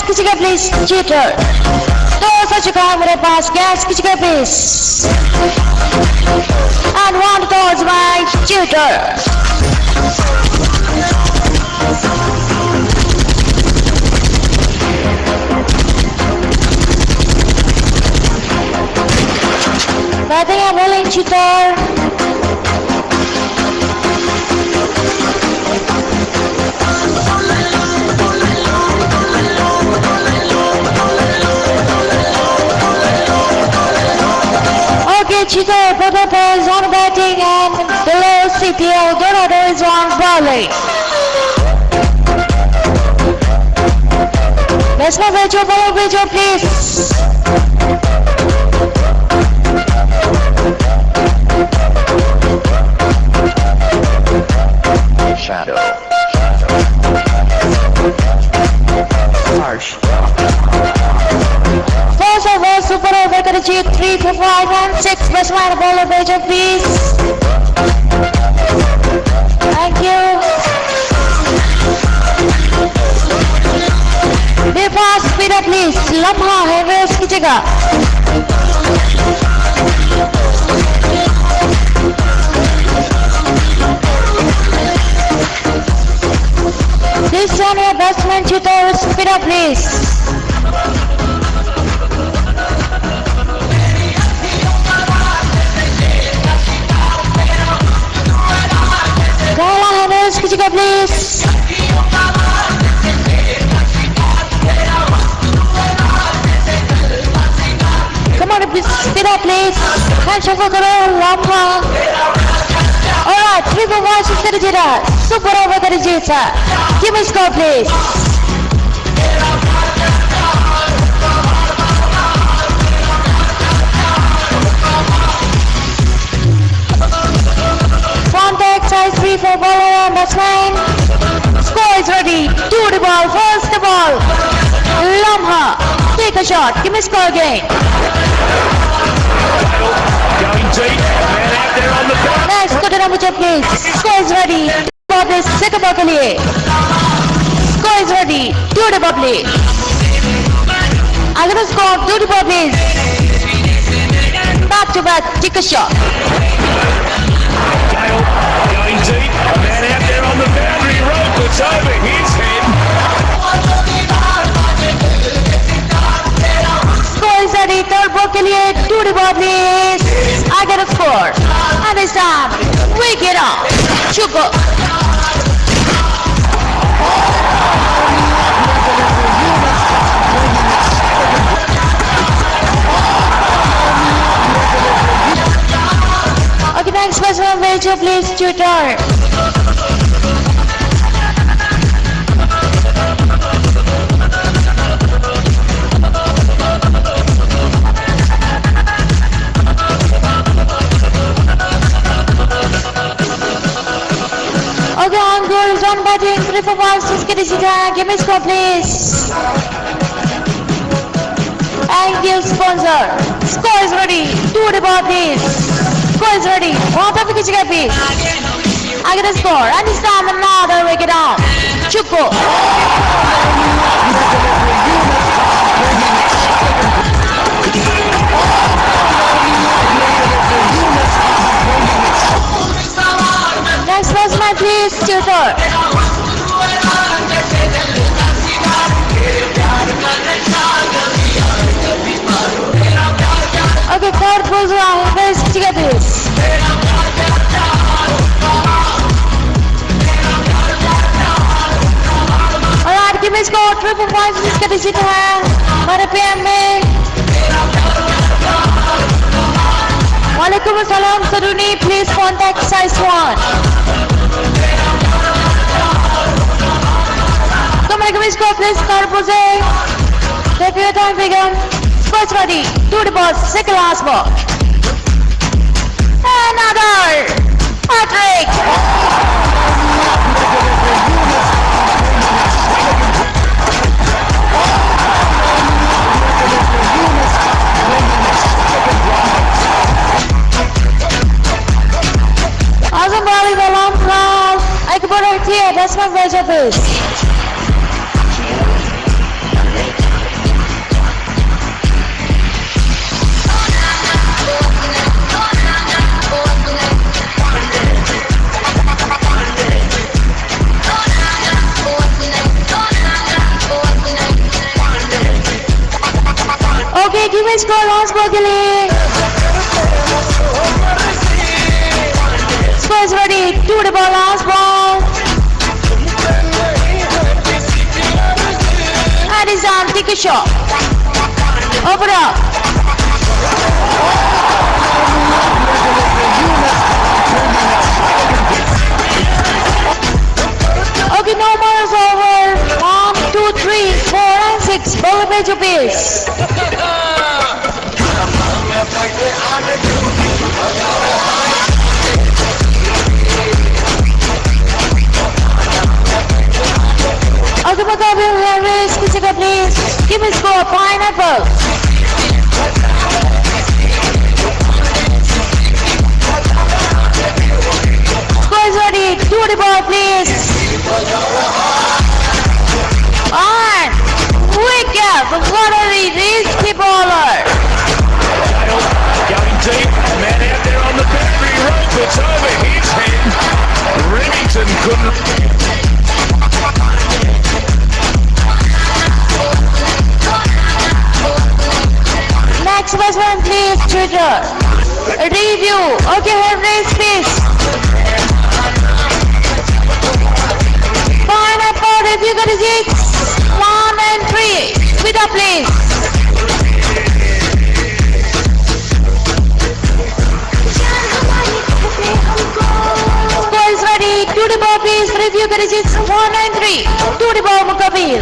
कीजिएगा please cheater. तो हो चुका है मेरे पास, गैस कीजिएगा please. And one towards my tutor. Nothing I'm willing tutor. Okay, cheater, Potato is on batting and below CPL, Dorado is on bowling. Let's move Vejo, follow Vejo, please. Shadow. Harsh. First over, super over, can achieve 3, 4, 5, and 6. Best line of all of Vejo, please. Thank you. Be fast, speed up, please. Lamha है race कीजिएगा. This one your batsman tutor, speed up, please. Gala है race कीजिएगा, please. Come on, speed up, please. Hand shuffle करो, Lamha. Alright, 3 for 1, 6 करीजिएगा. Super over करीजिए sir. Give me score, please. Contact size 3 for bowler and batsman. Score is ready. Do the ball, first the ball. Lamha, take a shot. Give me score again. Going deep, man out there on the ball. Next, go to number 2, please. Score is ready. Ball is second ball के लिए. Score is ready. Do the ball, please. Agar score, do the ball, please. Back to back, take a shot. Gale going deep, man out there on the boundary rope. It's over his head. Score is ready. Third ball के लिए. Do the ball, please. I get a score. And it's time. Wicket off. Chuko. Okay, next person, Vejo, please, tutor. Okay, on goal is on batting, 3 for 1, 6 kg. Give me score, please. Thank you, sponsor. Score is ready. Do the ball, please. Score is ready. What have you got, please? I get a score. And it's time another wicket out. Chuko. Next batsman, please, tutor. Okay, third bowler, let's get this. Alright, give me score. 3 for 5, जिसका digit है हमारे PM में. वालेकुम अस्सलाम सरूनी, please contact size 1. Come on, give me score, please. Third bowler. Take your time, Begum. Score's ready. Do the ball. Second last ball. Another hat-trick. Awesome bowling, the long throw. I can put it here. That's my Vejo, please. we score last ball के लिए. Score is ready. 2 the ball, last ball. And it's done. Take a shot. Open up. Okay, no more is over. 1, 2, 3, 4, and 6. Ball play to base. Okay, Mukabil Harris, Kisika please. Give me score, pineapple. Score is ready. 2 the ball, please. And wicket. What a risky bowler. Going deep, man out there on the boundary rope, it's over his head. Remington couldn't. Next batsman, please, Twitter. Review. Okay, Henry, please. Pineapple, review got his 1 and 3. Speed up, please. Score is ready. 2 the ball, please. Review got his 1 and 3. 2 the ball, Mukabil.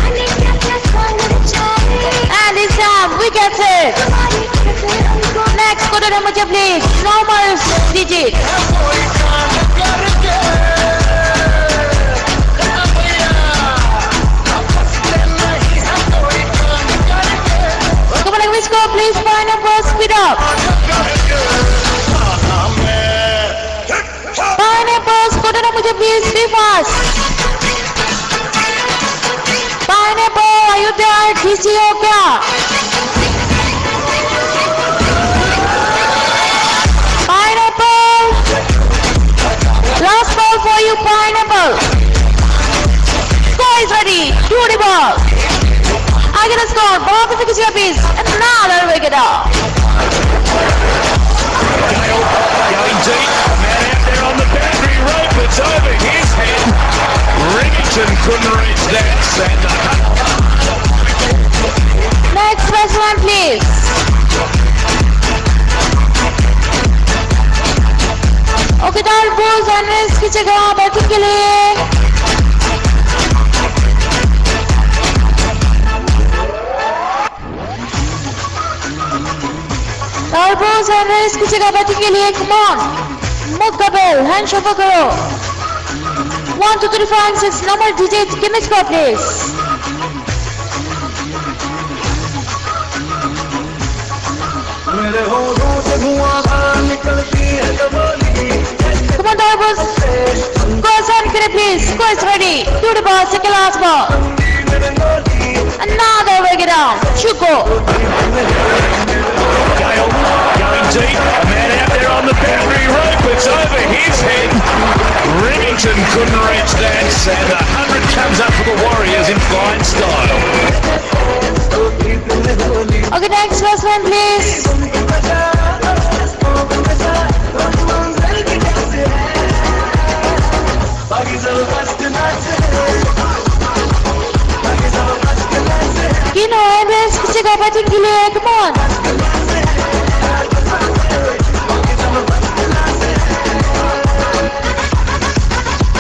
And it's done. We get it. Next, go to number 2, please. Normal digit. Come on, let's go, please. Pineapple, speed up. Pineapple, go to number 2, please. Be fast. Pineapple, are you there? DC हो क्या? Pineapple. Last ball for you, Pineapple. Score is ready. 2 the ball. I get a score. Ball to the piece. Another wicket out. Going deep, man out there on the boundary rope, it's over his head. Remington couldn't reach that, Next batsman, please. Okay, Darboz and Riz की जगह batting के लिए. Darboz and Riz की जगह batting के लिए. Come on. Mukabil, hand shuffle करो. 1, 2, 3, 4, and 6. Number digits. Give me score, please. Come on, Darboz. Go outside, get it, please. Score is ready. 2 the ball, second last ball. Another wicket down. Chuko. Gale going deep, a man out there on the boundary rope, it's over his head. Remington couldn't reach that, and the 100 comes up for the Warriors in fine style. Okay, next batsman, please. You know, Evans, किसी का batting के लिए. Come on.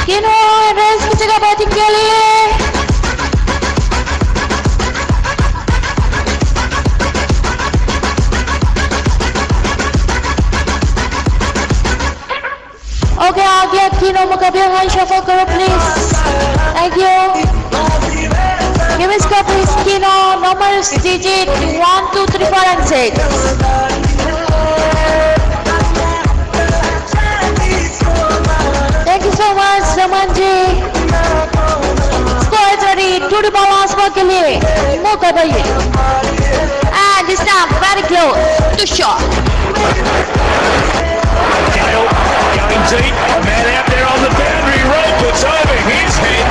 You know, Evans, किसी का batting के लिए. Okay, आ गया. Kino Mukabil, hand shuffle करो, please. Thank you. Give me score, please. Kino, numbers digit 1, 2, 3, 4, and 6. Thank you so much, Samanji. Score is ready. 2 the ball, last ball के लिए. Mukabil. And this time, very close to shot. Gale going deep, a man out there on the boundary rope, it's over his head.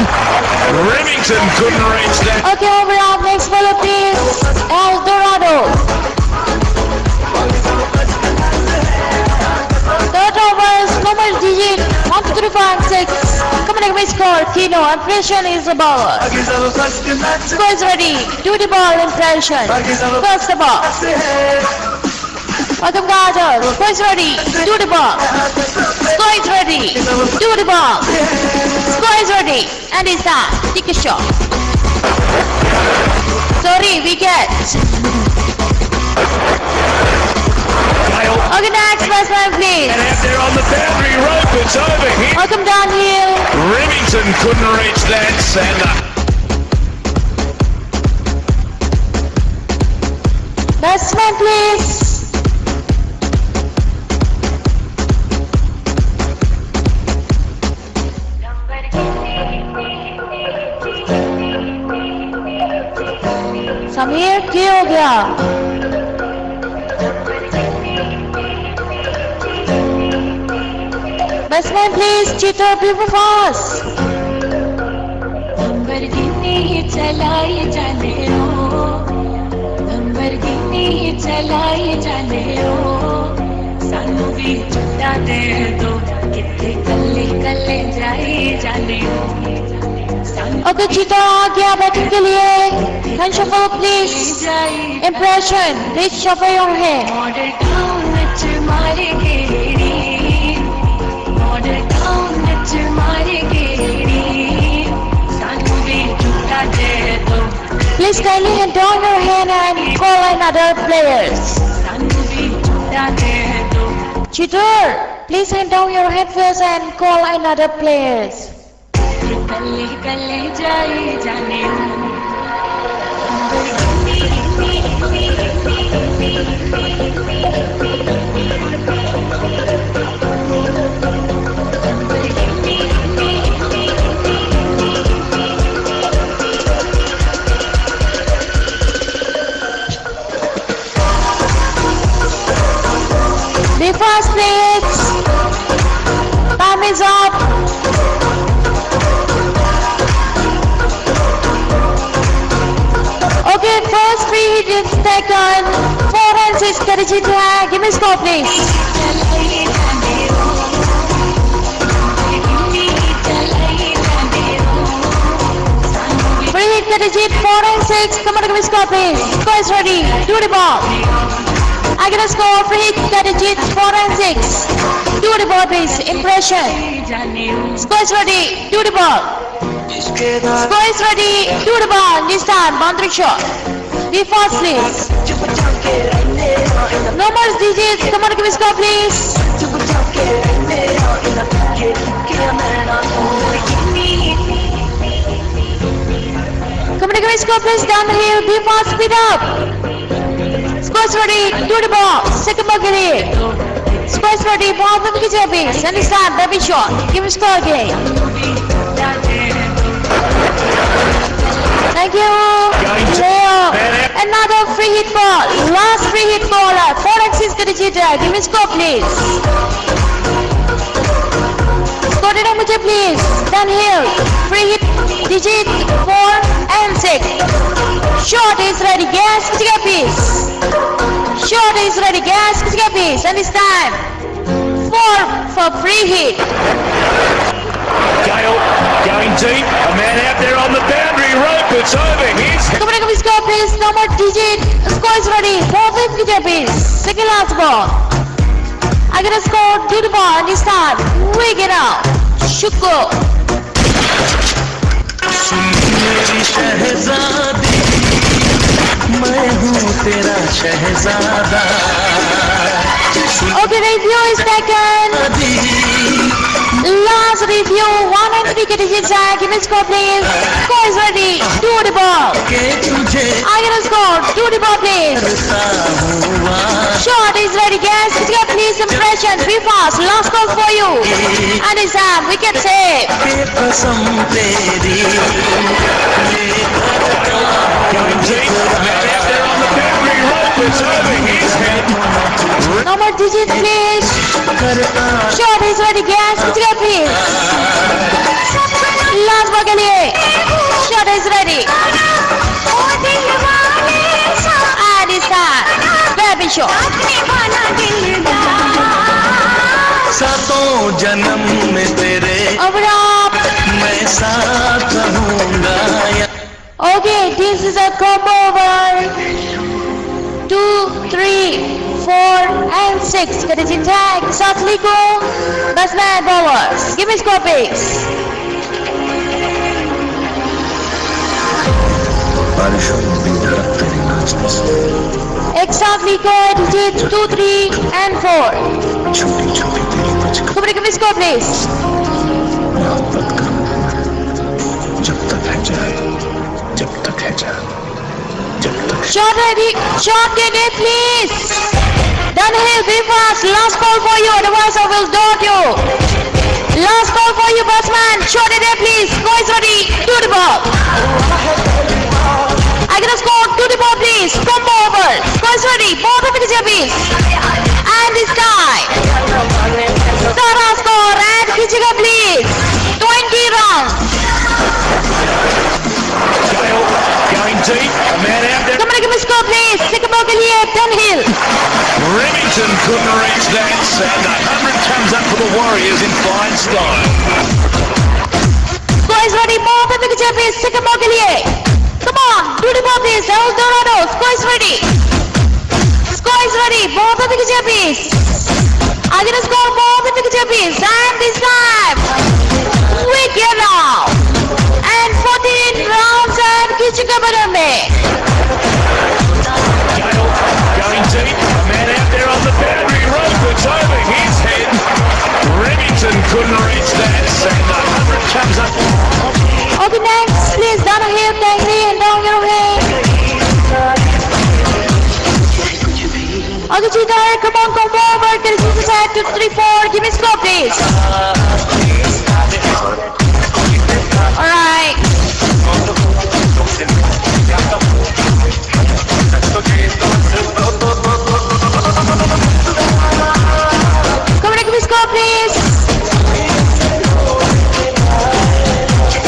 Remington couldn't reach that. Okay, overall, next bowler, please. El Dorado. 4-6. Coming score, Tino. Impression is the bowler. Score is ready. Do the ball impression. First the ball. Welcome Carter. Score is ready. Do the ball. Score is ready. Do the ball. Score is ready. And it's time. Take a shot. Sorry, wicket. Gale. Okay, next batsman please. And out there on the boundary rope, it's over here. Welcome downhill. Remington couldn't reach that, and Batsman please. Sameer क्या हो गया? Batsman please, cheater, be fast. Lamborghini चलाए जाने हो, Lamborghini चलाए जाने हो, सानू भी छुट्टा दे दो, कितने कल्ले कल्ले जाए जाने हो. Okay, cheater आ गया बैटिंग के लिए. Hand shuffle please. Impression, please shuffle your hand. Model Town नच मारे गेड़ी, मॉडल टाउन नच मारे गेड़ी, सानू भी छुट्टा दे दो. Please kindly hand down your hand and call in other players. सानू भी छुट्टा दे दो. Cheater, please hand down your hand first and call in other players. कल्ले कल्ले जाए जाने हो. Be fast please. Time is up. Okay, first free hit is taken. 4 and 6 Karijit hai. Give me score please. चलाए जाने हो, Lamborghini चलाए जाने हो, सानू भी Free hit Karijit 4 and 6. Come on, give me score please. Score is ready. Do the ball. I get a score. Free hit Karijit 4 and 6. Do the ball please. Impression. जाने हो. Score is ready. Do the ball. Score is ready. Do the ball. This time, boundary shot. Be fast please. No more digits. Come on, give me score please. Come on, give me score please. Down the hill. Be fast. Speed up. Score is ready. Do the ball. Second ball के लिए. Score is ready. Ball पे कीजिए अभी. And this time, baby shot. Give me score again. Thank you. Leo. Another free hit ball. Last free hit baller. 4 and 6 Karijit. Give me score please. Score देना मुझे please. Downhill. Free hit digit 4 and 6. Shot is ready. Gas कीजिए please. Shot is ready. Gas कीजिए please. And this time 4 for free hit. Gale going deep. A man out there on the boundary rope. It's over his head. Come on, score please. No more digit. Score is ready. 4-5 कीजिए please. Second last ball. I get a score. Do the ball. And this time we get out. Shuko. मेरी शहजादी, मैं हूँ तेरा शहजादा. Okay, review is taken. Last review. 1 and 3 Karijit. Give me score please. Score is ready. Do the ball. के तुझे I get a score. Do the ball please. करता हुआ Shot is ready. Gas. Please impression. Be fast. Last call for you. And it's time. Wicket save. के कसम तेरी Going deep. A man out there on the boundary rope. It's over his head. No more digit please. करता Shot is ready. Gas. Please. Last ball के लिए. Shot is ready. And it's time. Baby shot. सातों जन्म में तेरे Oh is a combo over. 2, 3, 4, and 6. Get it intact. Satliko, batsman, bowlers. Give me score, please. बारिशों में भी धड़क तेरी नाचने से Exactly good. Digits 2, 3, and 4. छोटी छोटी तेरी बचकर Somebody give me score, please. मोहब्बत करूंगा जब तक है जाए जब तक है जाए जब तक है Shot ready. Shot get it, please. Dunhill, be fast. Last call for you. Otherwise, I will dot you. Last call for you, batsman. Shot it there, please. Score is ready. To the ball. I get a score. To the ball, please. Combo over. Score is ready. Ball to the please. And this time. Tara score and Kichika, please. 20 runs. Gale going deep. A man out there. Somebody give me score, please. Sycamore के लिए Dunhill. Remington couldn't reach that, and 100 comes up for the Warriors in fine style. Score is ready. Ball to the please. Sycamore के लिए. Come on. Do the ball, please. El Dorado. Score is ready. Score is ready. Ball to the please. I get a score. Ball to the please. And this time. Wicket out. And 14 rounds and Kichika Badame. Gale going deep. A man out there on the boundary rope. It's over his head. Remington couldn't reach that, and 100 comes up. Okay, next. Please, down here. Thank me and down your way. Okay, Cheetah, come on, come forward. There is a side 2, 3, 4. Give me score, please. Alright. Come on, give me score, please.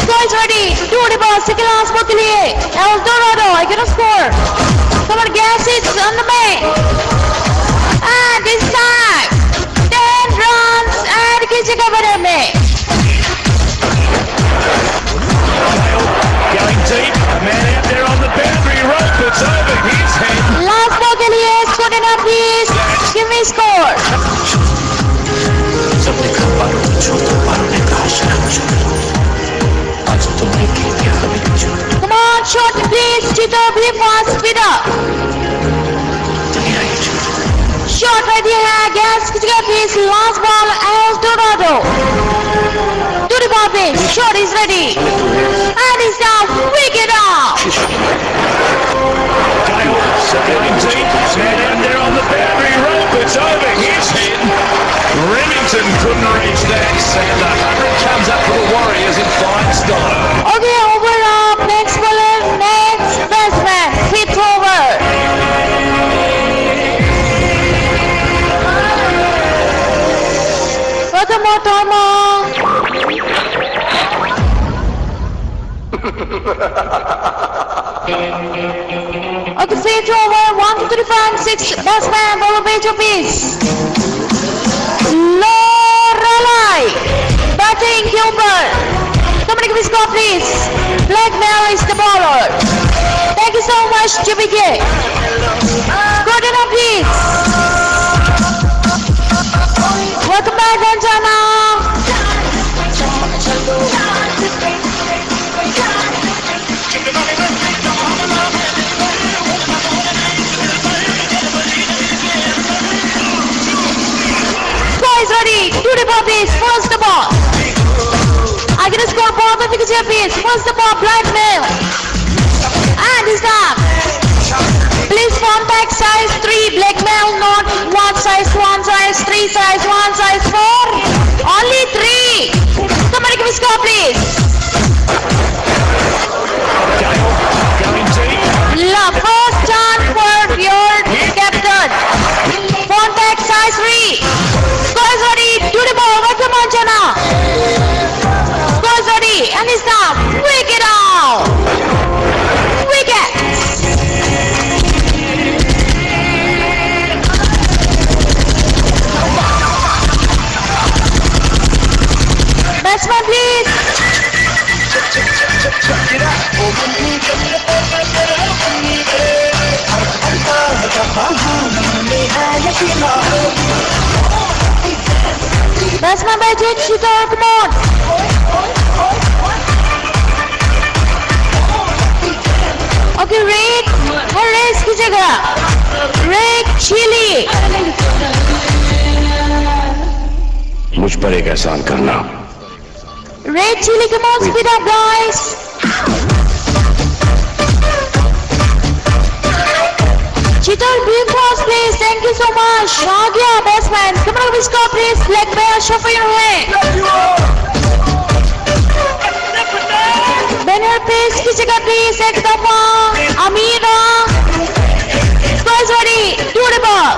Score is ready. Do the ball. Second last ball के लिए. El Dorado, I get a score. Come on, gas it on the main. And this time, 10 runs and Kichika Badame. Going deep. A man out there on the boundary rope. It's over his head. Last ball के लिए score it up, please. Give me score. सबने घर वालों को छोड़ वालों ने कहा शराब छोड़ आज तुम्हें क्या हमें छोड़ Come on, shot please. Cheetah, be fast. Speed up. दुनिया ही छोड़ Shot right here. Gas, Kichika, please. Last ball, El Dorado. Do the ball, please. Shot is ready. And it's down. Wicket out. Gale going deep. Man out there on the boundary rope. It's over his head. Remington couldn't reach that, and 100 comes up for the Warriors in fine style. Okay, over up. Next bowler, next batsman. Hit over. Tomo. Okay, switch over. 1, 2, 3, 5, 6. Batsman, bowler, page of piece. Lorelai. Batting, Gilbert. Somebody give me score, please. Blackmail is the bowler. Thank you so much, JBK. Good enough, please. Welcome back, Anjana. Score is ready. Do the ball, please. First the ball. I get a score ball, but because you please. First the ball, blackmail. And it's done. Please form back size 3. Blackmail, not 1 size, 1 size, 3 size, 1 size, 4. Only 3. Somebody give me score, please. Going deep. La first chance for your captain. Form back size 3. Score is ready. Do the ball. Welcome on, Jana. Score is ready. And it's down. Wicket out. Wicket. Batsman, please. Batsman by Cheetor, come on. Okay, Rick, Harris की जगह Rick Chili. मुझ पर एक एहसान करना। Rick Chili, come on, speed up, guys. Cheetor, big pass, please. Thank you so much. Shagya, batsman. Come on, score, please. Leg by shuffle your way. Banner, please. की जगह, please. एक दफा. Amira. Score is ready. Do the ball.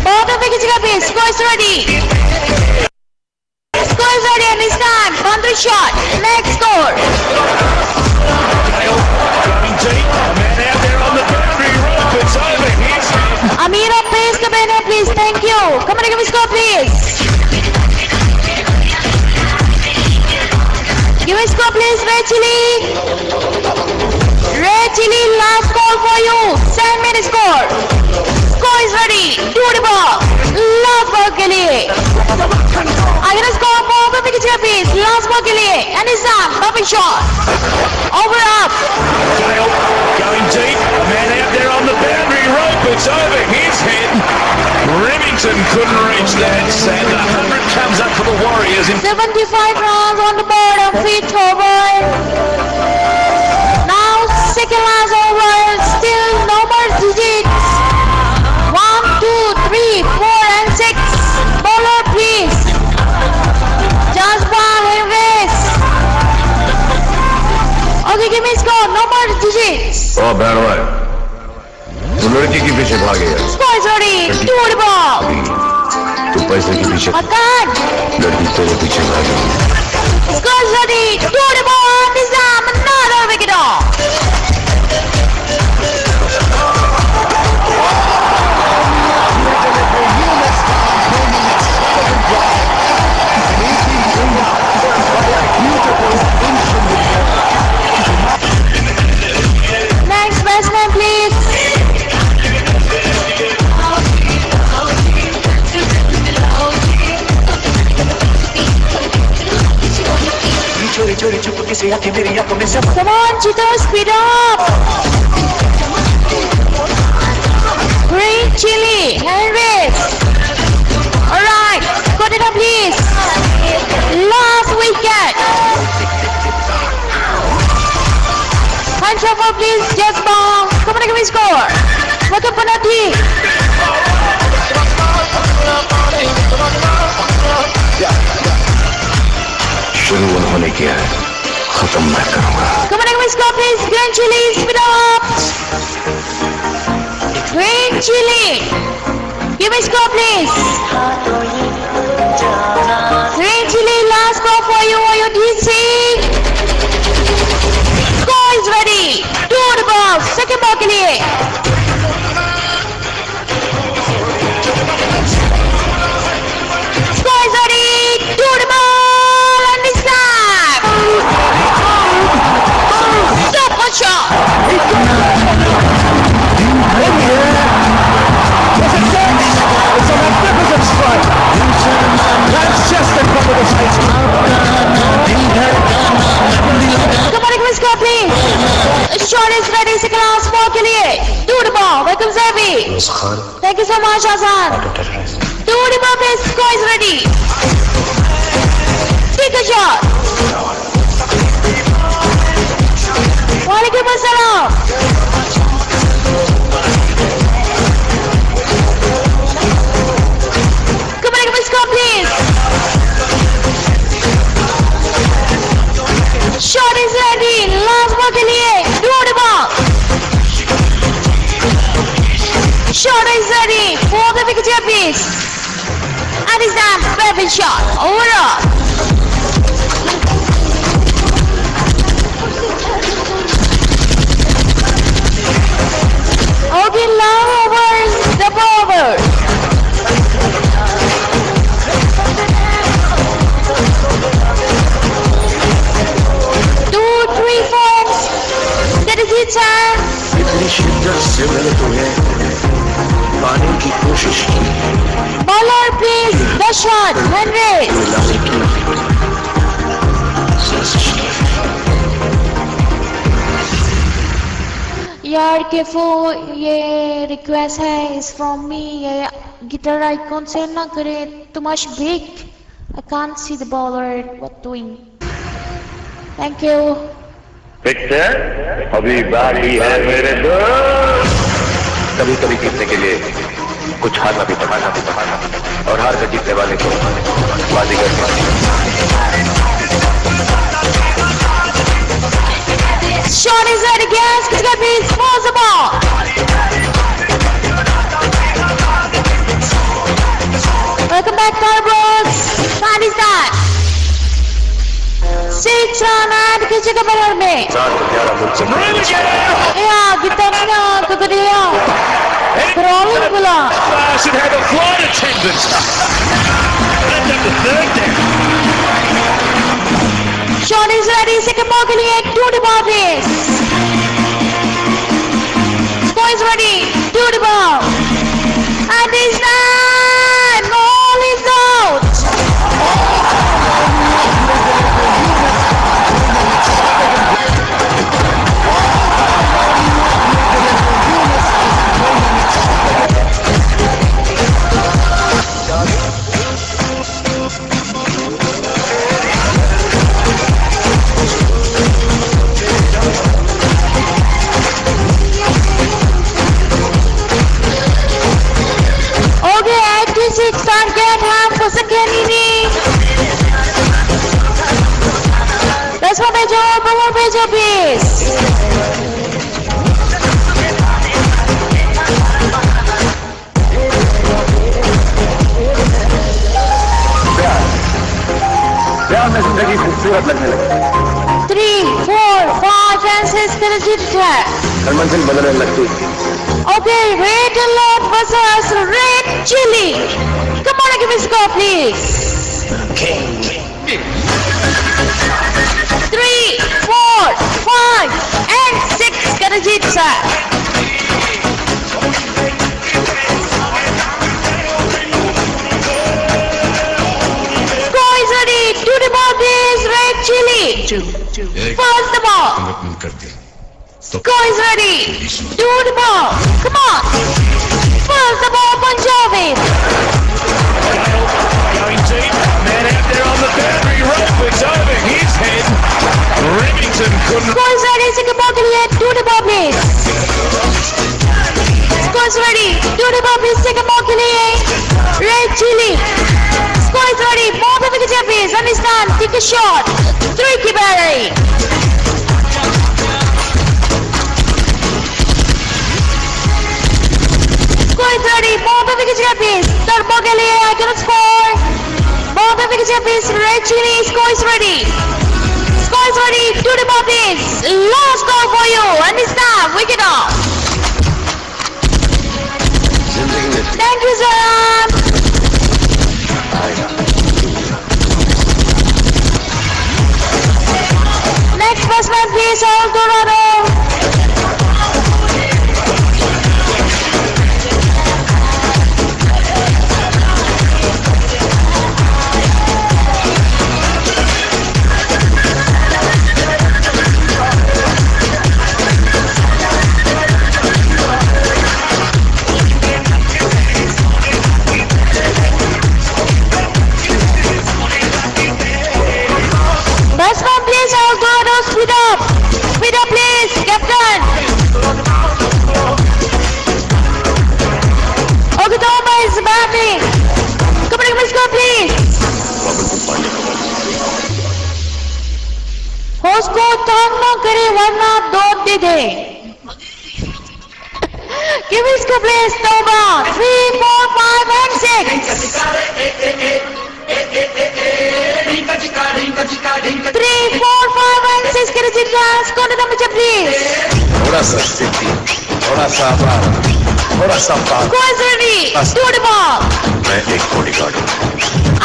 Bottom की जगह, please. Score is ready. Score is ready and it's time. Boundary shot. Next score. Going deep. A man out there on the boundary rope. It's over his head. Amira, please, the banner, please. Thank you. Come on, give me score, please. Give me score, please, Red Chili. Red Chili, last call for you. 7-minute score. Score is ready. Do the ball. Last ball के लिए. आगे ना score ball को भी कीजिए, please. Last ball के लिए. And it's done. Perfect shot. Over up. Gale going deep. A man out there on the boundary rope. It's over his head. Remington couldn't reach that. And the 100 comes up for the Warriors in 75 runs on the board of feet over. Now second last over, still no more digits. 1, 2, 3, 4 and 6. Bowler please. Jasper Harris. Okay, give me score. No more digits. ओ बैठ भाई, तू लड़की के पीछे भागे यार। Score is ready. Do the ball. तू पैसे के पीछे, Makan. लड़की तेरे पीछे भागे। Score is ready. Do the ball. Nizam, another wicket off. Next batsman, please. Come on, Cheetor, speed up. Green Chili, Harris. Alright, cut it up, please. Last wicket. Hand shuffle, please. Just ball. Come on, give me score. Welcome for Nati. शुरू उन्होंने किया है, खत्म मैं करूंगा। Come on, give me score, please. Green Chili, speed up. Green Chili. Give me score, please. Green Chili, last score for you. Are you DC? Score is ready. Do the ball. Second ball के लिए. Score is ready. Do the ball and it's time. Super shot. Come on, give me score, please. Shot is ready. Second last ball के लिए. Do the ball. Welcome, Zavi. Thank you so much, Azan. Do the ball, please. Score is ready. Take a shot. Walaikum assalam. Come on, give me score, please. Shot is ready. Last ball के लिए. Do the ball. Shot is ready. For the wicket, please. And it's done. Perfect shot. Over up. Okay, long overs. The over. That is it, time. इतनी शिद्दत से मैंने तुम्हें पानी shot, Henry. यार केफो ये रिक्वेस्ट है इज फ्रॉम मी ये गिटार आइकॉन सेंड ना करे too much big I can't see the baller what doing thank you Victor अभी बाकी है मेरे दोस्त। कभी कभी जीतने के लिए कुछ हारना भी पड़ता और हार कर जीतने वाले को बाजीगर। Sean is ready guys it's gonna be disposable welcome back Carbos and is that 6 run and किसी का बराबर में Some really get out. yeah गिटारnya kegedean crawling pula Should have a flight attendant. End up the third down. Sean is ready second ball के लिए 2 the ball race Score is ready 2 the ball and is done all is out Okay, 86 target half for second inning. That's what major piece. प्यार में जिंदगी खूबसूरत लगने लगी। 3, 4, 5 and 6 के जीत है। हर मंजिल बदलने लगती। Okay, Red Alert versus Red Chili. Come on, give me a score, please. 3, 4, 5 and 6 के जीत है। Score is ready. To the ball is Red Chili. First the ball. Score is ready. To the ball. Come on. First the ball, Punjabi. Going deep. Man out there on the boundary rope. It's over his head. Remington couldn't. Score is ready. Second ball के लिए to the ball, please. Score is ready. To the ball, please. Second ball के लिए Red Chili. Score is ready. Ball पे wicket please. Understand. Take a shot. 3 की बारी. Score is ready. Ball पे wicket please. Third ball के लिए I cannot score. Ball पे wicket please. Red Chili. Score is ready. Score is ready. To the ball please. Last goal for you. Understand. Wicket off. Thank you, Zaran. Next batsman, please, El Dorado. Batsman, please, El Dorado, speed up. Speed up, please, captain. Okay, Thomas is batting. Come on, let's go, please. Host को तंग न करे वरना दौड़ दे दे. Give us the place, Toma. 3, 4, 5 and 6. 3, 4, 5 and 6 के receive chance कौन है मुझे please. थोड़ा सा स्थिति, थोड़ा सा आभार, थोड़ा सा पार। Score is ready. To the ball. मैं एक बॉडीगार्ड हूँ।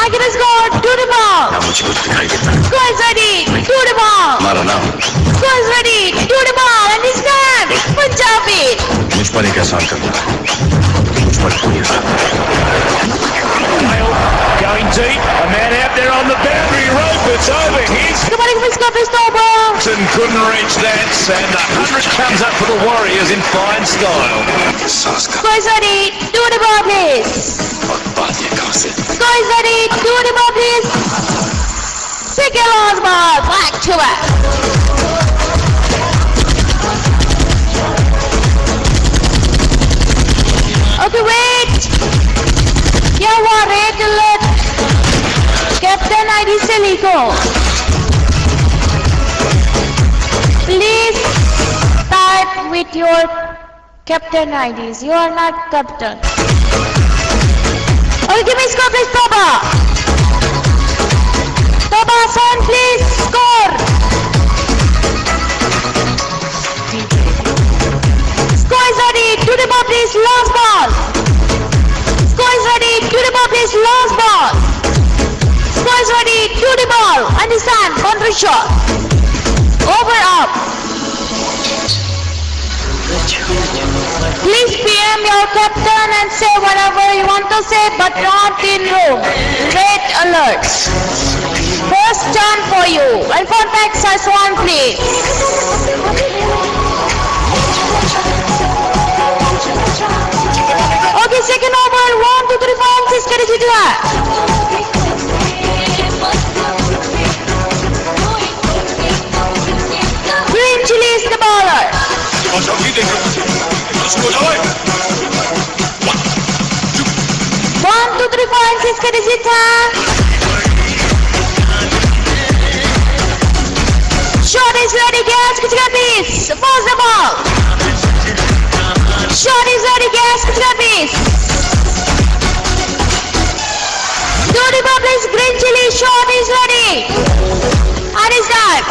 I can score. To the ball. ना मुझे कुछ दिखाई देता। Score is ready. To the ball. हमारा नाम Score is ready. To the ball and his name Punjabi. मुझ पर एक एहसान करता है। मुझ पर कोई एहसान नहीं। Gale going deep. A man out there on the boundary rope. It's over his Come on, give me score, please, Toba. and couldn't reach that. And the 100 comes up for the Warriors in fine style. Score is ready. Do the ball, please. Score is ready. Do the ball, please. Pick your last ball. Back to back. Okay, wait. Yeah, worried. Let Captain ID Selico. Please start with your Captain IDs. You are not captain. Okay, give me score, please, Toba. Toba, son, please score. Score is ready. To the ball, please. Last ball. Score is ready. To the ball, please. Last ball. Score is ready. To the ball. Understand? Counter shot. Over up. Please PM your captain and say whatever you want to say, but not in room. Red alert. First turn for you. And for Texas one, please. Okay, second over. 1, 2, 3, 4, 6. Can you do that? Green Chili is the bowler. 1, 2, 3, 4, 6. Can you do that? Shot is ready, gas, please. Pause the ball. Shot is ready, gas, please. Do the ball, please. Green Chili, shot is ready. And it's done.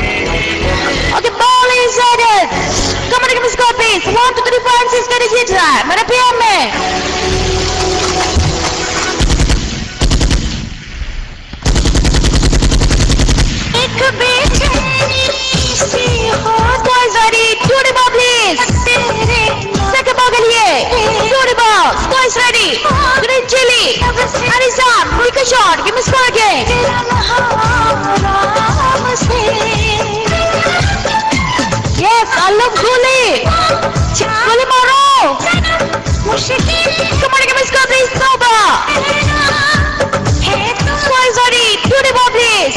Okay, ball is headed. Come on, give me score, please. 1, 2, 3, 4, 6. Can you hit that? Mana PM में? Score is ready. To the ball, please. Second ball के लिए. To the ball. Score is ready. Green Chili. Anisan. Quick shot. Give me score again. Yes, I love Guli. Guli Maro. Come on, give me score, please. Toba. Score is ready. To the ball, please.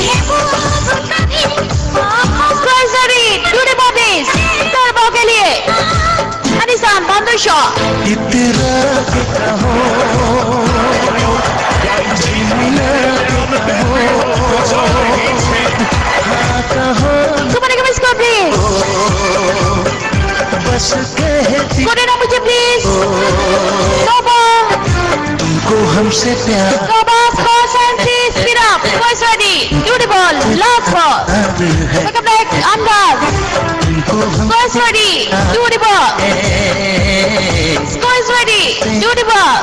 Score is ready. To the ball, please. Third ball के लिए. Anisan, boundary shot. Come on, give me score, please. Score देना मुझे, please. Toba. हमसे प्यार Toba, score and please speed up. Score is ready. To the ball. Last ball. Take a break. Andaz. Score is ready. To the ball. Score is ready. To the ball.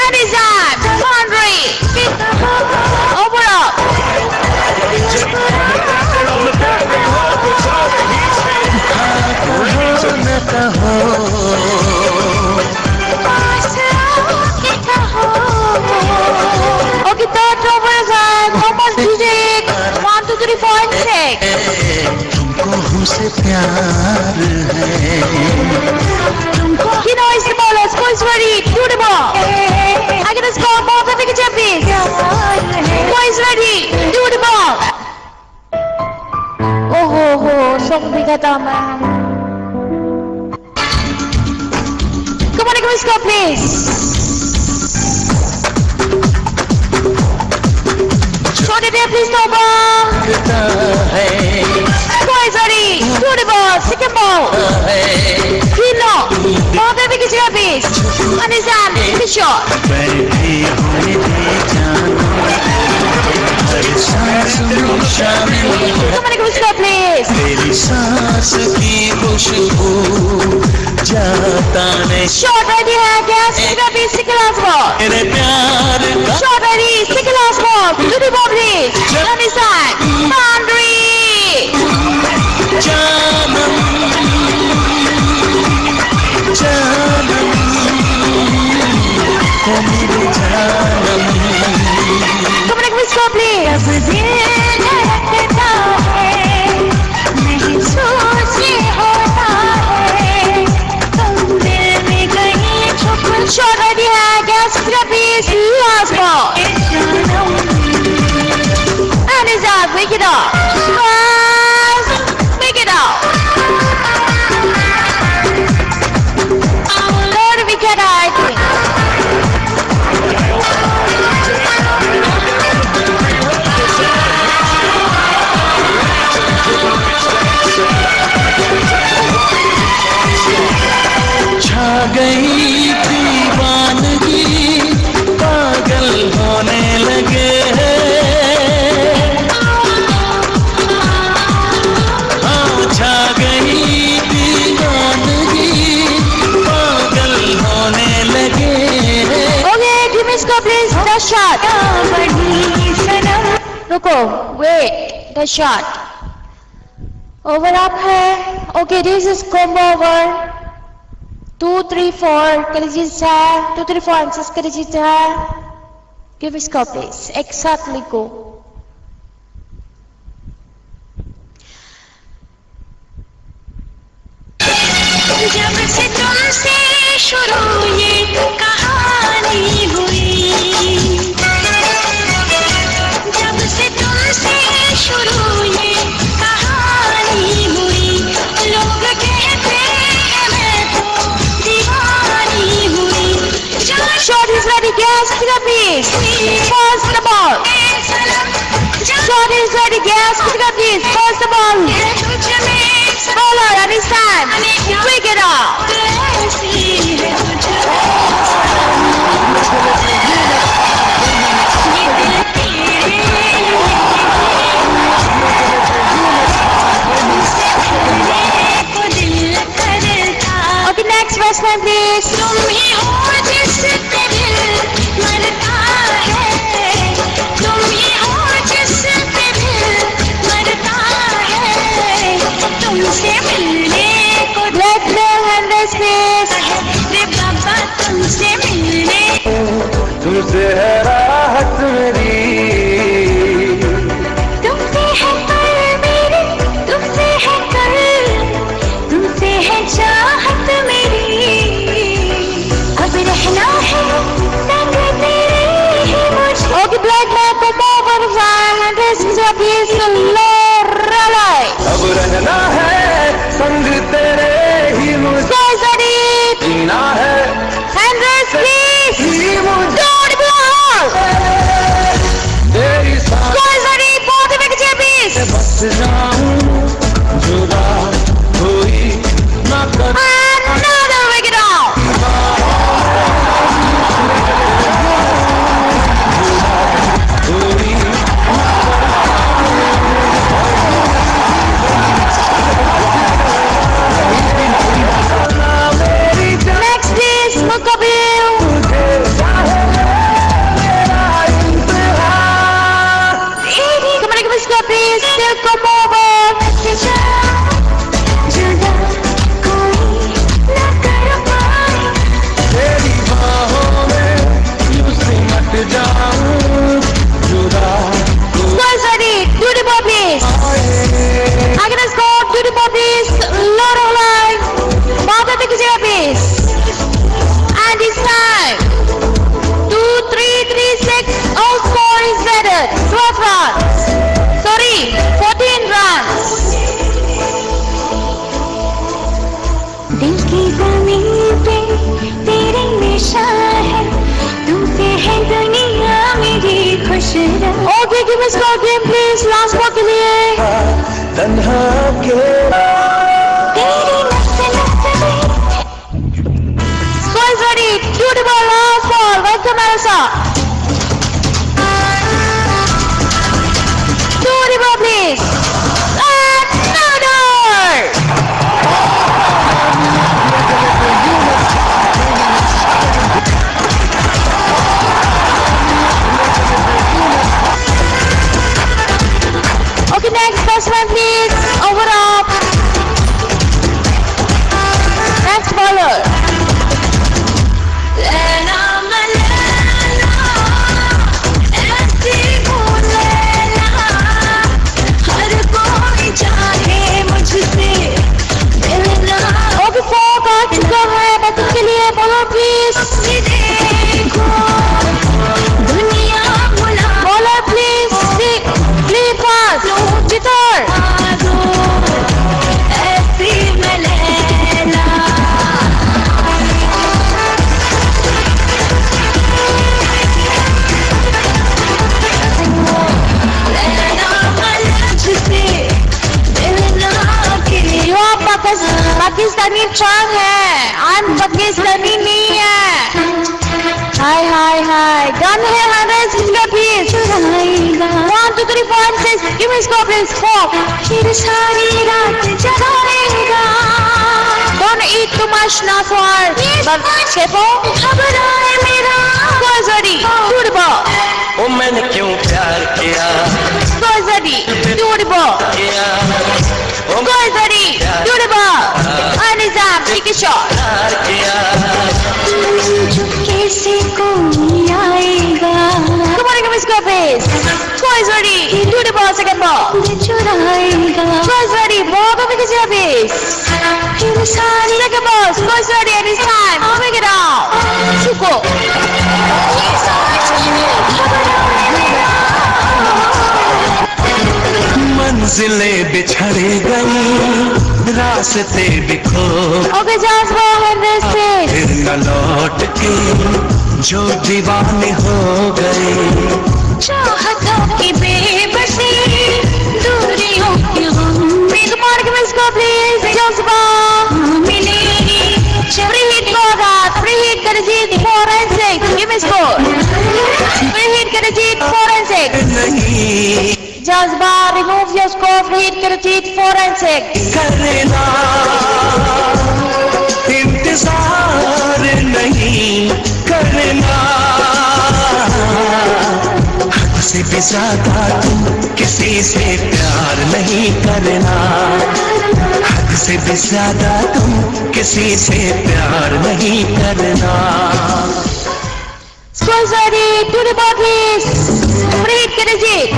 And is that boundary. Over up. On the boundary rope. It's over his head. Okay, third over is on. Almost DJ. 1, 2, 3, 4, and 6. तुमको हमसे प्यार है Kino is the bowler. Score is ready. To the ball. I get a score. Ball to pick a champion. Score is ready. To the ball. Oh ho ho. Song bigata man. Come on, give me a score, please. Shot it there, please, Toba. Score is ready. To the ball. Second ball. Kino. Ball to pick a champion. And his hand. Good shot. Come on, give me a score, please. तेरी सांस की खुशबू जाता नहीं Shot ready है, gas, second ball. मेरे प्यार ball. To the ball, please. On the side. Boundary. जानम जानम ओ मेरे जानम Come on, let's go, please. अब दिल धड़कता है नहीं सोचे होता है तुम दिल में कहीं छुप Shot ready hand. Gas to the piece. Last ball. And it's out. Wake it up. Fast. Make it out. Third wicket, I think. छा गई दीवानगी पागल होने लगे हैं हाँ छा गई दीवानगी पागल होने लगे हैं Okay, give me score, please. The shot. बड़ी सनम रुको, wait. The shot. Over up है. Okay, this is combo over. 2, 3, 4. Kalijit है. 2, 3, 4 answers Kalijit है. Give me score, please. Exactly go. जब से तुमसे शुरू ये कहानी हुई जब से तुमसे शुरू ये कहानी हुई लोग कहते हैं मैं तो दीवानी हुई Shot is ready. Gas to the piece. Pass the ball. Shot is ready. Gas to the piece. Pass the ball. Bowler and his time. Pick it up. Okay, next batsman, please. तुम ही हो जिससे दिल मरता है तुम ही हो जिससे दिल मरता है तुमसे मिलने को Let them hand this, please. रे बाबा तुमसे मिलने तुमसे है राहत मेरी तुमसे है कल मेरी तुमसे है कल तुमसे है चाहत मेरी अब रहना है संग तेरे ही मुझे Okay, black man, come over the fire. Hand this is a piece. Lorelai. अब रहना है संग तेरे ही मुझे Guys, ready? जीना है Hand this, please. ही मुझे Don't ball. तेरी साथ Guys, ready? Both the wickets, please. बस जाऊं जुदा कोई ना कर Another wicket out. Next is Mukabil. Come on, give me score, please. Still come over. जुदा कोई ना कर पाए तेरी बाहों में यूं सिमट जाऊं जुदा Guys, ready? Do the ball, please. I'm gonna score. Do the ball, please. Lorelai. Both the wickets, please. And it's time. 2, 3, 3, 6. All score is better. 12 runs. Sorry, 14 runs. दिल की ज़मीन पे तेरी निशान है तुमसे है दुनिया मेरी खुश रह Okay, give me score game, please. Last ball के लिए. तन्हा अकेला तेरी नस नस में Score is ready. Do the ball. Last ball. Welcome, Marisa. Do the ball, please. Another. next batsman please. Over up. Next bowler. Laila मलैला ऐसी हूँ लैला हर कोई चाहे मुझसे मिलना Okay, 4 का चुका है बैटिंग के लिए. Bowler please. देखो दुनिया भुला Bowler please. Clean pass. Jitar. दो ऐसी मैं लैला पाकिस्तानी चांग है. I'm पाकिस्तानी नहीं है. हाय हाय हाय. Done है 100 इसका please. 1 2 3 4 6. Give me score please. 4. फिर सारी रात जगाएगा Don't eat too much now for. But Shepo. घबराए मेरा Score is ready. To the ball. ओ मैंने क्यों प्यार किया Score is ready. To the ball. किया ओ Score is ready. To the ball. And it's up. Take a shot. प्यार किया चुपके से कोई आएगा Come on, give me score please. Score is ready. To the ball. Second ball. चुराएगा Score is ready. Ball to make it please. फिर सारी Second ball. Score is ready and it's time. Moving it out. Chuko. मंजिलें बिछड़ गई रास्ते बिखो Okay, just go ahead this pitch. फिर न लौट के जो दीवाने हो गए चाहतों की बेबसी दूरियों की हम Come on, give me score please. Just ball. मिले Free hit Borat. Free hit Karajit 4 and 6. Give me score. Free hit Karajit 4 and 6. नहीं Just ball. Remove your score. Free hit Karajit 4 and 6. करना इंतजार नहीं करना हद से भी ज्यादा तुम किसी से प्यार नहीं करना हद से भी ज्यादा तुम किसी से प्यार नहीं करना Score is ready. To the ball please. Free hit Karajit.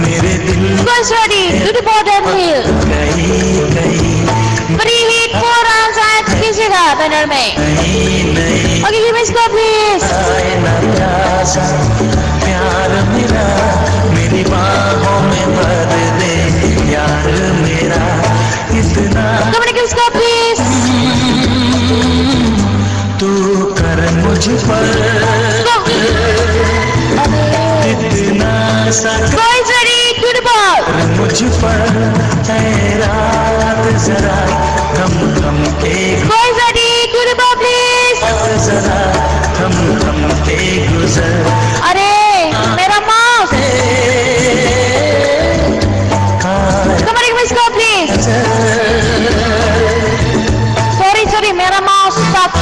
मेरे दिल Score is ready. To the bottom hill. गई गई Free hit 4 runs and कीजिएगा बैनर में. नहीं नहीं Okay, give me score please. आए ना प्यासा प्यार मेरा मेरी बाहों में भर दे यार मेरा इतना Come on, give me score please. तू कर मुझ पर इतना सा Score is ready. To the ball. कर मुझ पर ऐ रात जरा कम कम के Score is ready. To the ball please. जरा कम कम के गुजर अरे मेरा mouse. Come on, give me score please. Sorry, मेरा mouse stuck.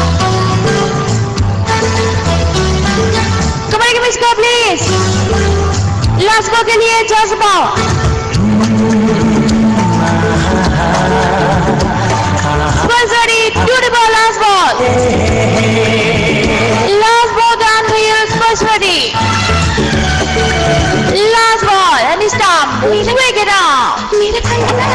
Come on, give me score please. Last ball के लिए just ball. Score is ready. To the ball. Last ball. Last ball down to you. Score is ready. Last ball and it's time. Break it out.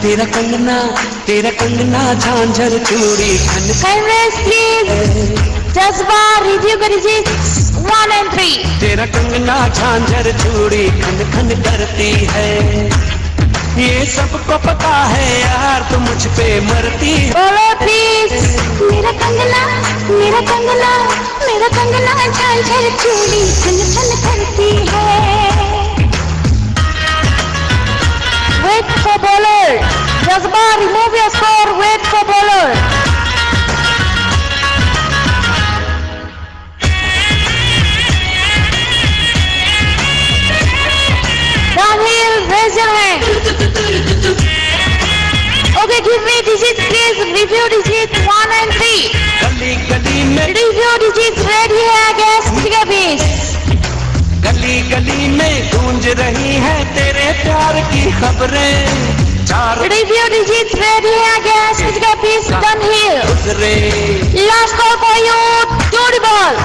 मेरे कंगना तेरा कंगना झांझर चूड़ी खन Cameras please. Just bar review करिए 1 and 3. तेरा कंगना झांझर चूड़ी खन खन करती है ये सबको पता है यार तू मुझ पे मरती है Follow please. मेरा कंगना झांझर चूड़ी छन छन करती है Wait for bowler. Just bar remove your score. Wait for bowler. three digits, please. Review digits 1 and 3. गली गली में Review digits ready है गैस के बीच. गली गली में गूंज रही है तेरे प्यार की खबरें. चार Review digits ready है गैस के बीच. Done here. गुजरे Last call for you. Do the ball.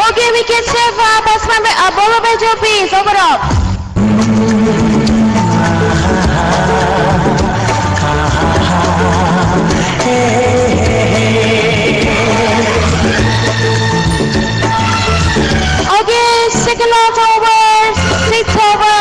Okay, we can save bus member. Bolo bejo please. Over up. Okay, second lot over. Sixth over.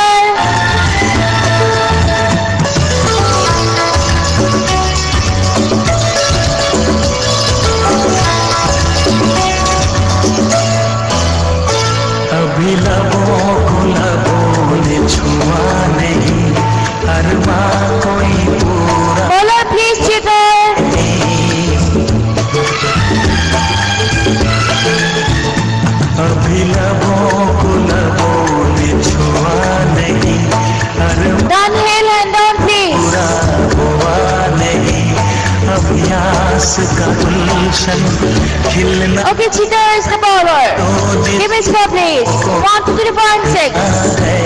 अभी लबों को लबों ने छुआ नहीं. अरवा कोई पूरा Bowler please cheater. अभी लबों को लबों ने छुआ नहीं. अरवा Done hill and down please. हुआ नहीं. अभ्यास का गुलशन खिलना Okay, cheater is the bowler. Give me score please. 1 to 3.6. है.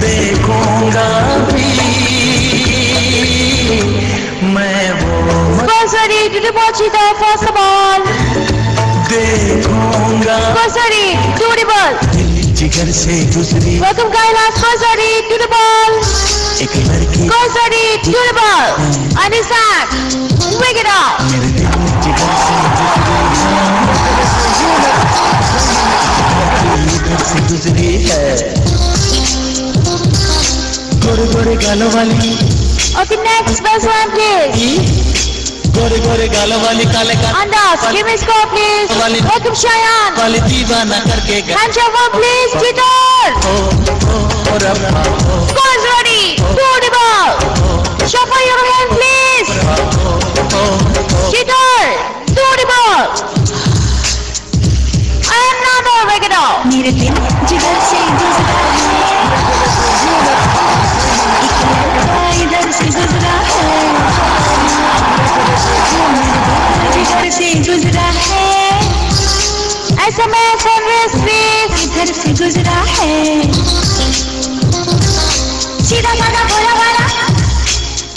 देखूंगा भी मैं वो Scores ready to the ball cheater. First the ball. देखूंगा. Scores ready to the ball. दिल जिगर से गुजरी Welcome Kailash. Scores ready to the ball. एक लड़की Scores ready to the ball. And it's that. Pick it up. मेरे दिल जिगर से गुजरी है. गोरे गोरे गालों वाली Okay, next best one please. गोरे गोरे गालों वाली काले काले Andas, give me score please. Welcome Cheyenne. वाली दीवाना करके गए. Hand shove one please. Cheater. और रब्बा Scores ready. To the ball. Shuffle your hand please. Cheater. To the ball. And another break it out. मेरे दिल जिगर से गुजरा है, इधर से गुजरा है, जिगर से गुजरा है, SMS service please. इधर से गुजरा है. सीधा साधा भोला वाला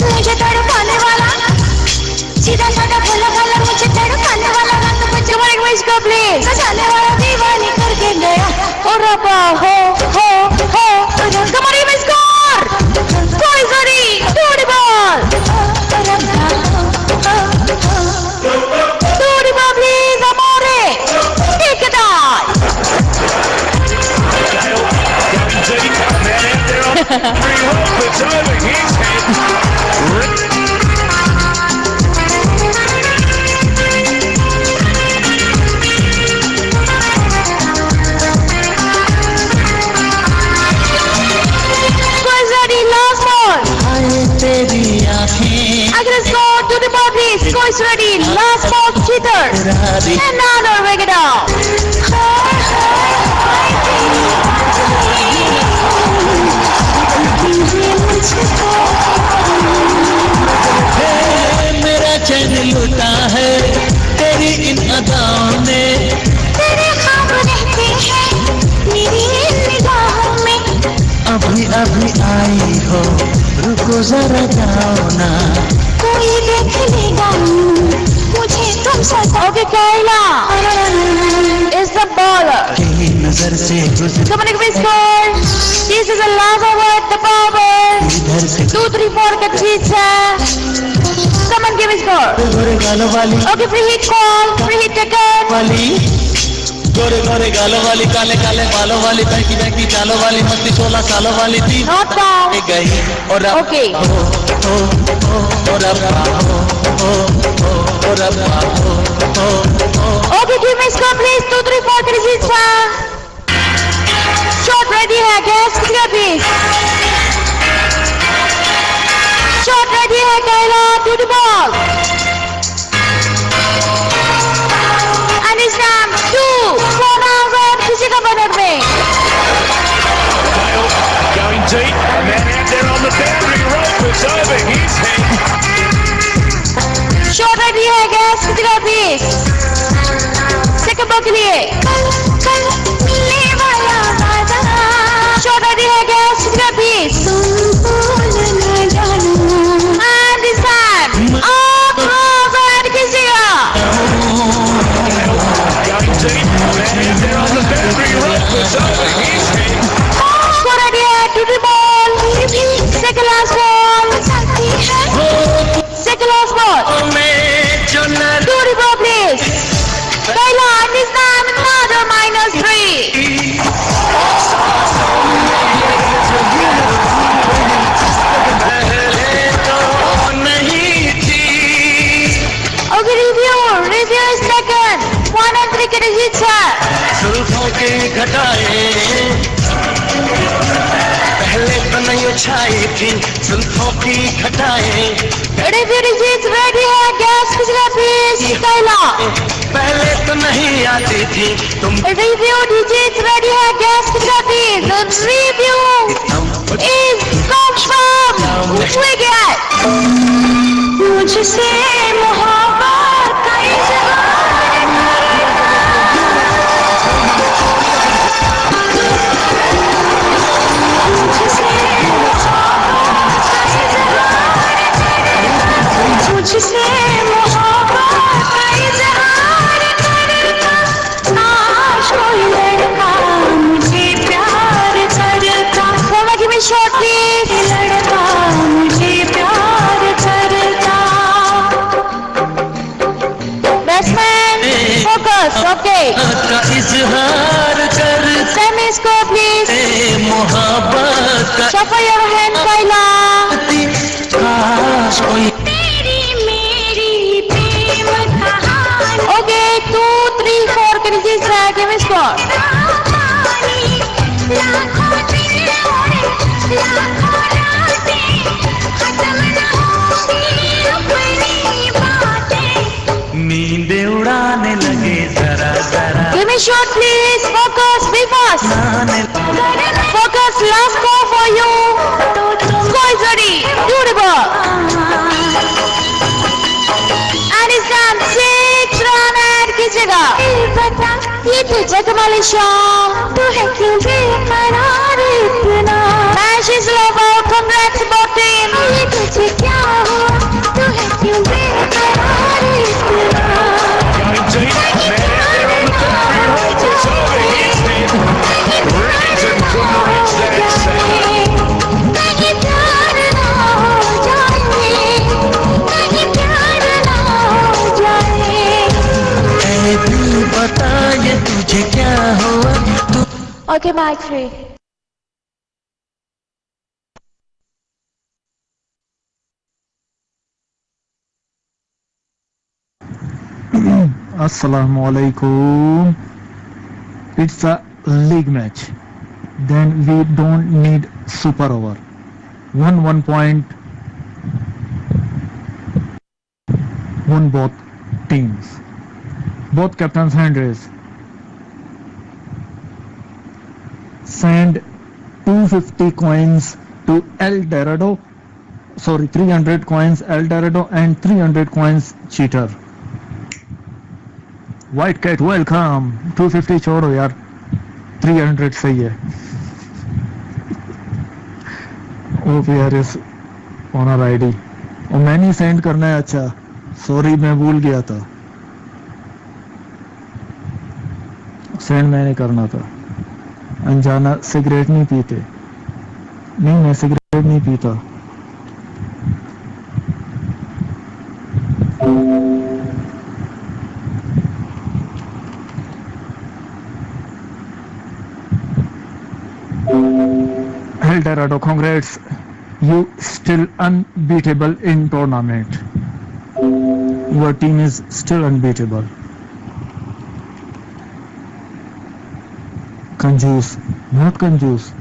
मुझे तड़पाने वाला, सीधा साधा भोला वाला मुझे तड़पाने वाला, रंग मुझे Come on, give me score please. सजाने वाला दीवानी करके गया. Oh, Rabba. Ho, ho, ho. Come on, give me score. Boys ready. To the ball. To the ball please. Amore. Take it out. Gale going deep. A man out there on the boundary rope. It's over his head. Boys ready. Last ball. आए तेरी आँखें Again, score. To the ball please. Boys ready. Last ball. Cheater. Rari Another break it out. मेरा चैन लुटा है तेरी इन अदाओं ने. तेरे ख्वाब रहते हैं मेरी निगाहों में. अभी अभी आई हो रुको जरा जाओ ना. कोई देख लेगा मुझे तुम सजा. Okay, Kayla is the bowler. कहीं नजर से गुजरी Come on, give me score. This is the last over the bowler. इधर से 2, 3, 4 का जीत है. Come on, give me score. गोरे गालों वाली Okay, free hit call. Free hit taken. वाली गोरे गोरे गालों वाली काले काले बालों वाली बहकी बहकी चालों वाली मस्ती 16 सालों वाली थी. Not down. गई और अब Okay. और अब और अब Okay, give me score please. 2, 3, 4 का जीत है. Shot ready है. Guess किसका please? Shot ready है. Kayla to the ball. And it's time 2, 4 rounds and किसी का बनर में. Gale going deep. A man out there on the piece second ball के लिए शॉट रेडी है गैस किसी का piece and this time bat किसी का Going deep. Man there on the boundary rope. It's over his head. Shot ready है to the ball second last ball second last ball to the ball please Kayla and this time another -3 Okay, review is second 1 and 3 के जीत है जुल्फों के घटाए पहले तो नहीं छाई थी जुल्फों की घटाए review is ready है गैस किसका पीस Kayla पहले तो नहीं आती थी तुम review is ready है गैस किसका piece the review is comes from Wicket मुझसे मोहब्बत का मुझसे मोहब्बत का इज़हार करता काश कोई लड़का मुझे प्यार करता Someone give me a shot please लड़का मुझे प्यार करता Batsman focus okay का इजहार कर Semi score please मोहब्बत का Shuffle your hand Kayla काश कोई Okay 2 3 4 can you just give me score नींदे उड़ाने लगे जरा जरा give me shot please focus be fast focus last score for you score is ready do the ball and it's done 6 run and कीजिएगा ये तुझे कमाली शाम तू है क्यों बेकरार इतना match is over congrats about team ये तुझे क्या हुआ तू है क्यों बेकरार इतना Going deep. Man there on the boundary rope. It's over his head. Remington couldn't reach that sand. नहीं प्यार ना हो जाए नहीं प्यार ना हो जाए ऐ दिल बता ये तुझे क्या हुआ तू Okay, bye 3 Assalamu alaikum. It's a league match. Then we don't need super over. 1 point won both teams. Both captains hand raise. Send 250 coins to El Dorado. Sorry, 300 coins El Dorado and 300 coins Cheater. White Cat welcome 250 छोड़ो यार 300 सही है OPRS honour ID और मैंने send करना है अच्छा sorry मैं भूल गया था सेंड मैंने करना था अनजाना सिगरेट नहीं पीते नहीं मैं सिगरेट नहीं पीता El Dorado, congrats. You still unbeatable in tournament. Your team is still unbeatable. Conjuice, not conjuice.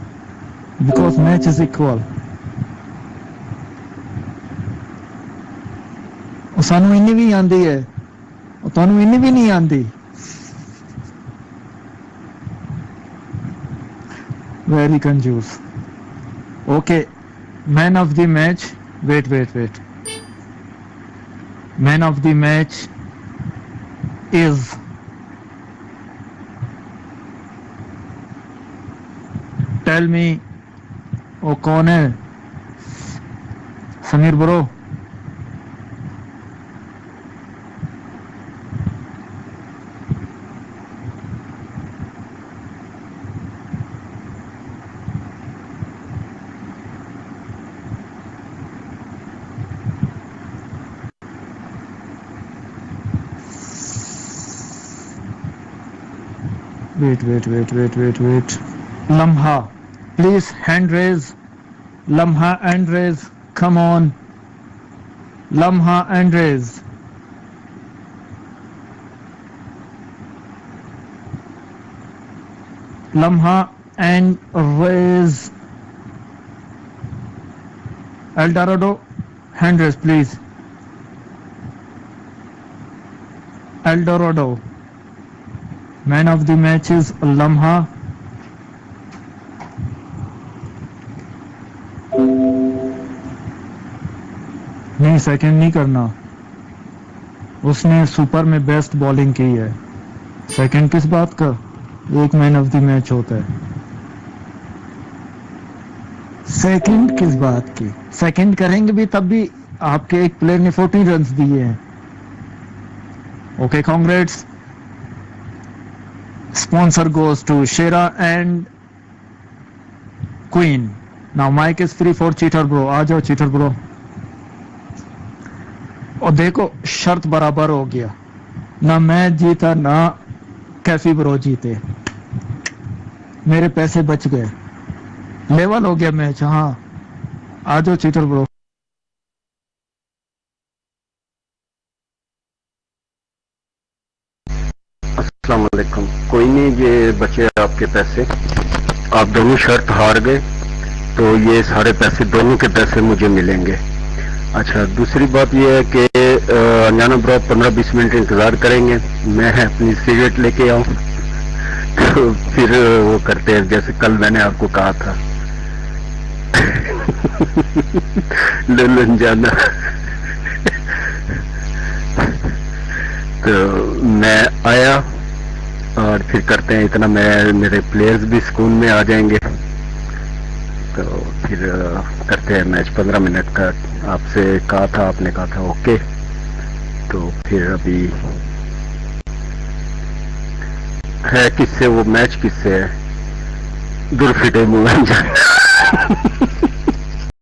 Because match is equal. ਸਾਨੂੰ ਇੰਨੀ ਵੀ ਆਂਦੀ ਹੈ ਤੁਹਾਨੂੰ ਇੰਨੀ ਵੀ ਨਹੀਂ ਆਂਦੀ very confused. Okay, man of the match. Wait. Man of the match is. Tell me, वो कौन है? Sameer bro, wait. Lamha, please hand raise. Lamha and raise. Come on. Lamha and raise. Lamha and raise. El Dorado, hand raise please. El Dorado. Man of the match is Lamha. नहीं, second नहीं करना, उसने super में best bowling की है। Second किस बात का? एक मैन ऑफ द मैच होता है। सेकंड किस बात की? सेकंड करेंगे भी तब भी आपके एक प्लेयर ने 14 रन्स दिए हैं। Okay, congrats. Sponsor goes to Shera and Queen. Now mic is free for Cheater Bro. आ जाओ Cheater Bro। और देखो शर्त बराबर हो गया, ना मैं जीता ना कैफी ब्रो जीते, मेरे पैसे बच गए, लेवल हो गया मैच। हाँ, आ जाओ Cheater Bro। अस्सलाम वालेकुम। कोई नहीं, ये बचे आपके पैसे। आप दोनों शर्त हार गए तो ये सारे पैसे, दोनों के पैसे मुझे मिलेंगे। अच्छा, दूसरी बात ये है कि अनजाना ब्रो 15-20 मिनट इंतजार करेंगे, मैं अपनी सिगरेट लेके आऊं तो फिर वो करते हैं जैसे कल मैंने आपको कहा था। ले लो अनजाना। तो मैं आया और फिर करते हैं इतना, मेरे प्लेयर्स भी सुकून में आ जाएंगे। तो फिर करते हैं मैच 15 मिनट का। आपसे कहा था, आपने कहा था ओके। तो फिर अभी है किससे वो मैच, किससे है? दुर्फिटे मुंह।